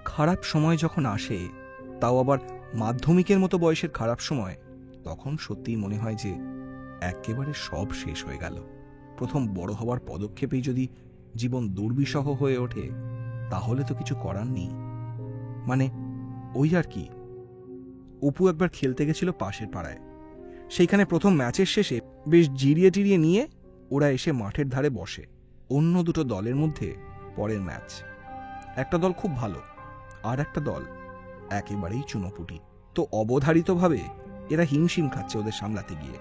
খারাপ সময় যখন আসে, তাও আবার মাধ্যমিকের মতো বয়সের খারাপ সময়, তখন সত্যিই মনে হয় যে একেবারে সব শেষ হয়ে গেল। প্রথম বড় হওয়ার পদক্ষেপেই যদি জীবন দুর্বিষহ হয়ে ওঠে, তাহলে তো কিছু করার নেই। মানে ওই আর কি। অপু একবার খেলতে গেছিল পাশের পাড়ায়। সেইখানে প্রথম ম্যাচের শেষে বেশ জিরিয়ে টিরিয়ে নিয়ে ওরা এসে মাঠের ধারে বসে। অন্য দুটো দলের মধ্যে পরের ম্যাচ। একটা দল খুব ভালো, আর একটা দল একেবারেই চুনোপুটি। তো অবধারিতভাবে এরা হিমশিম খাচ্ছে ওদের সামলাতে গিয়ে।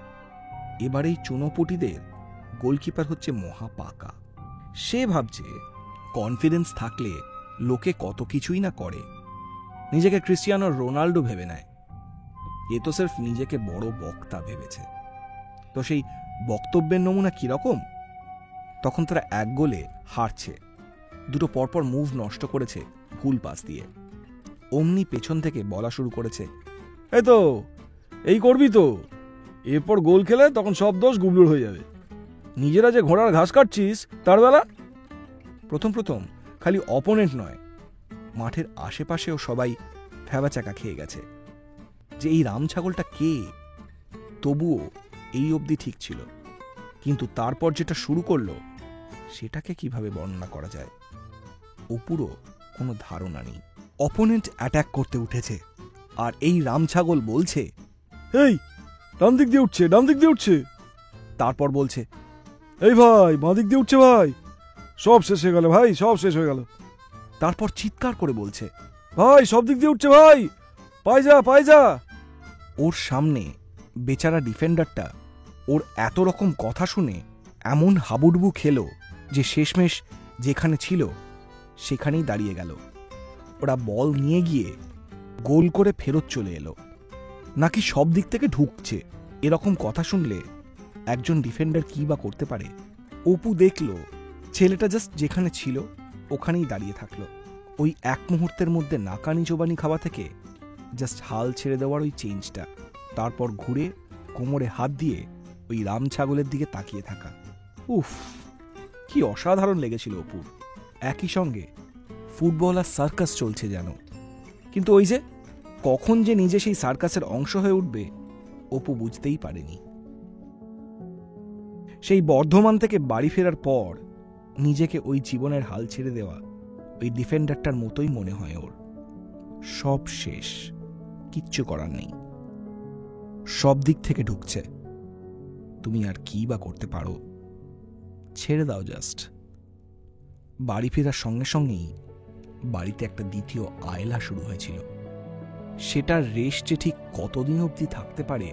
এবার এই চুনোপুটিদের গোলকিপার হচ্ছে মহা পাকা। সে ভাবছে কনফিডেন্স থাকলে লোকে কত কিছুই না করে, নিজেকে ক্রিস্টিয়ানো রোনাল্ডো ভেবে নেয়। এ তো সির্ফ নিজেকে বড় বক্তা ভেবেছে। তো সেই বক্তব্যের নমুনা কিরকম? তখন তারা এক গোলে হারছে। দুটো পরপর মুভ নষ্ট করেছে ভুল পাস দিয়ে। অমনি পেছন থেকে বলা শুরু করেছে, এই তো এই করবি তো, এরপর গোল খেলে তখন সব দোষ গুবলুর হয়ে যাবে। নিজেরা যে ঘোড়ার ঘাস কাটছিস তার বেলা। প্রথম প্রথম খালি অপোনেন্ট নয়, মাঠের আশেপাশেও সবাই ফেবাচাকা খেয়ে গেছে যে এই রাম ছাগলটা কে। তবুও এই অবধি ঠিক ছিল, কিন্তু তারপর যেটা শুরু করলো সেটাকে কিভাবে বর্ণনা করা যায় অপুরও কোনো ধারণা নেই। অপোনেন্ট অ্যাটাক করতে উঠেছে, আর এই রাম ছাগল বলছে, এই ডান দিক দিয়ে উঠছে, ডান দিক দিয়ে উঠছে। তারপর বলছে, এই ভাই বাঁ দিক দিয়ে উঠছে ভাই, সব শেষ হয়ে গেল ভাই, সব শেষ হয়ে গেল। তারপর চিৎকার করে বলছে, ভাই সব দিক দিয়ে উঠছে ভাই, পাই যা পাই যা। ওর সামনে বেচারা ডিফেন্ডারটা ওর এত রকম কথা শুনে এমন হাবুডুবু খেলো যে শেষমেশ যেখানে ছিল সেখানেই দাঁড়িয়ে গেল। ওরা বল নিয়ে গিয়ে গোল করে ফেরত চলে এলো, নাকি সব দিক থেকে ঢুকছে। এরকম কথা শুনলে একজন ডিফেন্ডার কি বা করতে পারে? অপু দেখল ছেলেটা জাস্ট যেখানে ছিল ওখানেই দাঁড়িয়ে থাকলো। ওই এক মুহূর্তের মধ্যে নাকানি চোবানি খাওয়া থেকে জাস্ট হাল ছেড়ে দেওয়ার ওই চেঞ্জটা, তারপর ঘুরে কোমরে হাত দিয়ে ওই রাম ছাগলের দিকে তাকিয়ে থাকা, উফ কি অসাধারণ লেগেছিল অপুর। একই সঙ্গে ফুটবল আর সার্কাস চলছে যেন, কিন্তু ওই যে কখন যে নিজে সেই সার্কাসের অংশ হয়ে উঠবে অপু বুঝতেই পারেনি। সেই বর্ধমান থেকে বাড়ি ফেরার পর নিজেকে ওই জীবনের হাল ছেড়ে দেওয়া ওই ডিফেন্ডারটার মতোই মনে হয় ওর। সব শেষ, কিচ্ছু করার নেই, সব দিক থেকে ঢুকছে। তুমি আর কি বা করতে পারো? ছেড়ে দাও জাস্ট। বাড়ি ফেরার সঙ্গে সঙ্গেই বাড়িতে একটা দ্বিতীয় আয়লা শুরু হয়েছিল। সেটার রেশ যে ঠিক কতদিন অবধি থাকতে পারে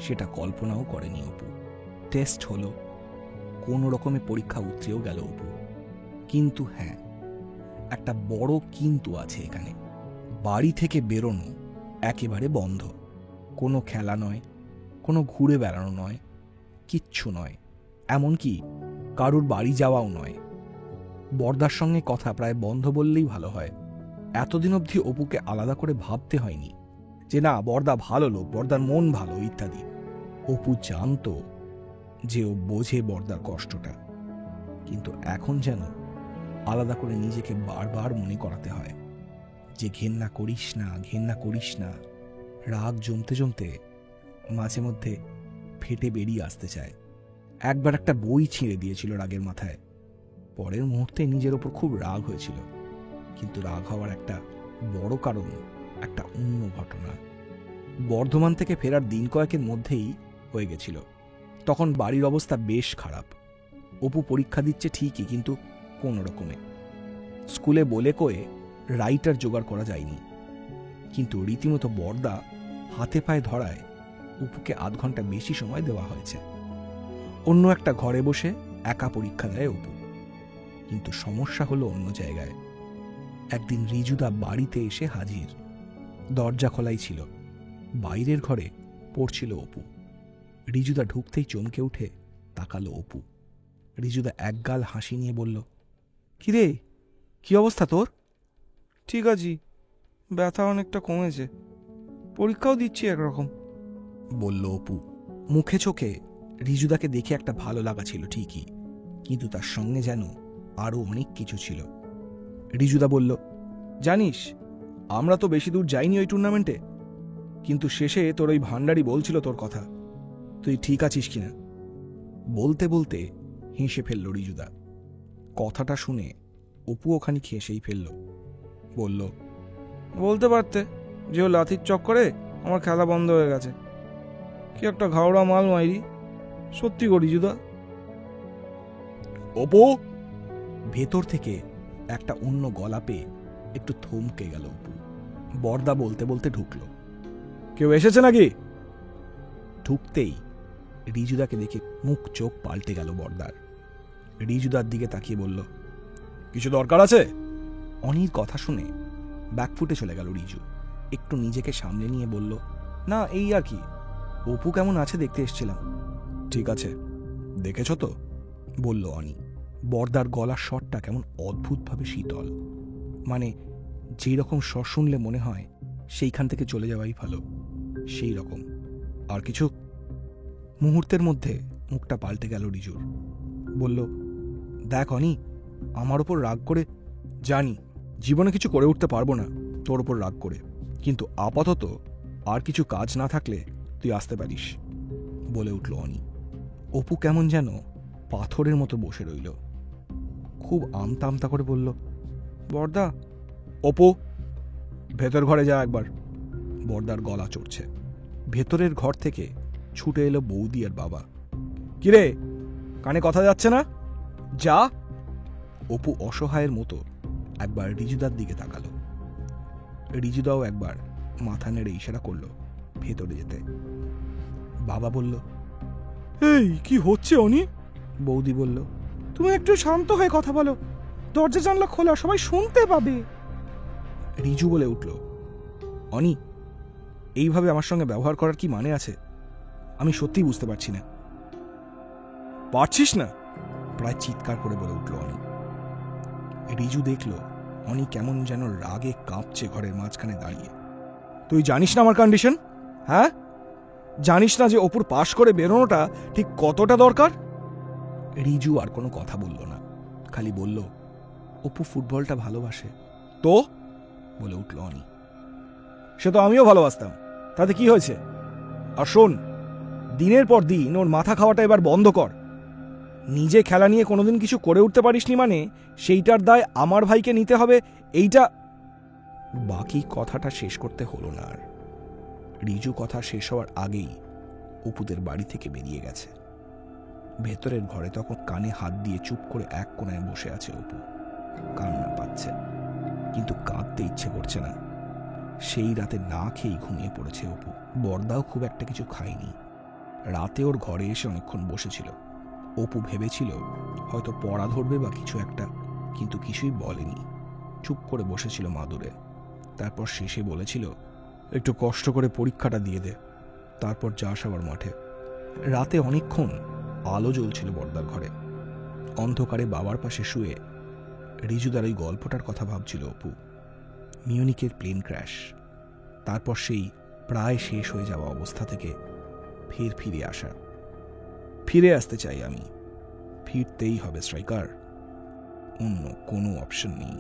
সেটা কল্পনাও করেনি অপু। টেস্ট হলো, কোনো রকমে পরীক্ষা উতরেও গেল অপু। কিন্তু হ্যাঁ, একটা বড় কিন্তু আছে এখানে। বাড়ি থেকে বেরোনো একেবারে বন্ধ। কোনো খেলা নয়, কোনো ঘুরে বেড়ানো নয়, কিচ্ছু নয়, এমনকি কারুর বাড়ি যাওয়াও নয়। বর্দার সঙ্গে কথা প্রায় বন্ধ বললেই ভালো হয়। এতদিন অবধি অপুকে আলাদা করে ভাবতে হয়নি যে না বর্দা ভালো লোক, বর্দার মন ভালো ইত্যাদি। অপু জানত যে ও বোঝে বর্দার কষ্টটা, কিন্তু এখন যেন আলাদা করে নিজেকে বারবার মনে করাতে হয় যে ঘেন্না করিস না, ঘেন্না করিস না। রাগ জমতে জমতে মাঝে মধ্যে ফেটে বেরিয়ে আসতে চায়। একবার একটা বই ছিঁড়ে দিয়েছিল রাগের মাথায়। পরের মুহূর্তে নিজের ওপর খুব রাগ হয়েছিল, কিন্তু রাগ হওয়ার একটা বড় কারণ একটা অন্য ঘটনা। বর্ধমান থেকে ফেরার দিন কয়েকের মধ্যেই হয়ে গেছিল। তখন বাড়ির অবস্থা বেশ খারাপ। অপু পরীক্ষা দিচ্ছে ঠিকই, কিন্তু কোন রকমে। স্কুলে বলে কয়ে রাইটার জোগাড় করা যায়নি, কিন্তু রীতিমতো বর্দা হাতে পায়ে ধরায় অপুকে আধ ঘন্টা বেশি সময় দেওয়া হয়েছে। অন্য একটা ঘরে বসে একা পরীক্ষা দেয় অপু। কিন্তু সমস্যা হলো অন্য জায়গায়। একদিন রিজুদা বাড়িতে এসে হাজির। দরজা খোলাই ছিল। বাইরের ঘরে পড়ছিল অপু। রিজুদা ঢুকতেই চমকে উঠে তাকালো অপু। রিজুদা একগাল হাসি নিয়ে বলল, কিরে কি অবস্থা তোর? ঠিক আছি, ব্যথা অনেকটা কমেছে, পরীক্ষাও দিচ্ছি একরকম, বলল অপু। মুখে চোখে রিজুদাকে দেখে একটা ভালো লাগা ছিল ঠিকই, কিন্তু তার সঙ্গে যেন আরো অনেক কিছু ছিল। রিজুদা বলল, জানিস আমরা তো বেশি দূর যাইনি ওই টুর্নামেন্টে, কিন্তু শেষে তোর ওই ভান্ডারি বলছিল তোর কথা, তুই ঠিক আছিস কিনা। বলতে বলতে হেসে ফেলল রিজুদা। কথাটা শুনে অপু ওখানে হেসেই ফেলল। বলল, বলতে পারতে যে ও লাথির চক্করে আমার খেলা বন্ধ হয়ে গেছে। কি একটা ঘাওড়া মাল মাইরি, সত্যি করি জুদা। অপু! ভেতর থেকে একটা অন্য গলা পেয়ে একটু থমকে গেল অপু। বরদা বলতে বলতে ঢুকল। কেউ এসেছে নাকি? ঢুকতেই রিজুদাকে দেখে মুখ চোখ পাল্টে গেল বরদার। রিজুদার দিকে তাকিয়ে বলল, কিছু দরকার আছে? অনির কথা শুনে ব্যাকফুটে চলে গেল রিজু। একটু নিজেকে সামলে নিয়ে বলল, না এই আর কি, অপু কেমন আছে দেখতে এসেছিলাম। ঠিক আছে, দেখেছ তো? বলল অনি। বরদার গলার স্বরটা কেমন অদ্ভুতভাবে শীতল, মানে যেই রকম স্বর শুনলে মনে হয় সেইখান থেকে চলে যাওয়াই ভালো, সেই রকম। আর কিছু? মুহূর্তের মধ্যে মুখটা পাল্টে গেল রিজুর। বলল, দেখ অনি, আমার ওপর রাগ করে, জানি জীবনে কিছু করে উঠতে পারবো না তোর ওপর রাগ করে, কিন্তু আপাতত আর কিছু কাজ না থাকলে তুই আসতে পারিস, বলে উঠল অনি। অপু কেমন যেন পাথরের মতো বসে রইল। খুব আমতা আমতা করে বলল, বরদা। অপু, ভেতর ঘরে যা একবার। বরদার গলা চড়ছে। ভেতরের ঘর থেকে ছুটে এলো বৌদি আর বাবা। কিরে, কানে কথা যাচ্ছে না? যা। অপু অসহায়ের মতো একবার রিজুদার দিকে তাকালো। রিজুদাও একবার মাথা নেড়ে ইশারা করলো ভেতরে যেতে। বাবা বলল, এই কি হচ্ছে অনি? বৌদি বলল, তুমি একটু শান্ত হয়ে কথা বলো, দরজা জানলা খোলা, সবাই শুনতে পাবে। রিজু বলে উঠল, অনি, এইভাবে আমার সঙ্গে ব্যবহার করার কি মানে আছে? আমি সত্যিই বুঝতে পারছি না। পারছিস না? প্রায় চিৎকার করে বলে উঠল অনি। রিজু দেখল অনি কেমন যেন রাগে কাঁপছে ঘরের মাঝখানে দাঁড়িয়ে। তুই জানিস না আমার কন্ডিশন? হ্যাঁ, জানিস না যে অপুর পাশ করে বেরোনোটা ঠিক কতটা দরকার? রিজু আর কোনো কথা বলল না, খালি বলল, অপু ফুটবলটা ভালোবাসে। তো? বলে উঠল অনি। সে তো আমিও ভালোবাসতাম, তাতে কি হয়েছে? আর শোন, দিনের পর দিন ওর মাথা খাওয়াটা এবার বন্ধ কর। নিজে খেলা নিয়ে কোনোদিন কিছু করে উঠতে পারিসনি মানে সেইটার দায় আমার ভাইকে নিতে হবে, এইটা। বাকি কথাটা শেষ করতে হলো না আর। রিজু কথা শেষ হওয়ার আগেই অপুদের বাড়ি থেকে বেরিয়ে গেছে। ভেতরের ঘরে তখন কানে হাত দিয়ে চুপ করে এক কোণায় বসে আছে অপু। কান্না পাচ্ছে, কিন্তু কাঁদতে ইচ্ছে করছে না। সেই রাতে না খেয়েই ঘুমিয়ে পড়েছে অপু। বরদাও খুব একটা কিছু খায়নি। রাতে ওর ঘরে এসে অনেকক্ষণ বসেছিল। অপু ভেবেছিল হয়তো পড়া ধরবে বা কিছু একটা, কিন্তু কিছুই বলেনি। চুপ করে বসেছিল মাদুরে। তারপর শেষে বলেছিল, একটু কষ্ট করে পরীক্ষাটা দিয়ে দে, তারপর যাস আবার মাঠে। রাতে অনেকক্ষণ আলো জ্বলছিল বরদার ঘরে। অন্ধকারে বাবার পাশে শুয়ে রিজুদার ওই গল্পটার কথা ভাবছিল অপু। মিউনিকের প্লেন ক্র্যাশ, তারপর সেই প্রায় শেষ হয়ে যাওয়া অবস্থা থেকে ফিরে আসা। ফিরে আসতে চাই আমি, ফিরতেই হবে স্ট্রাইকার, অন্য কোনো অপশন নেই।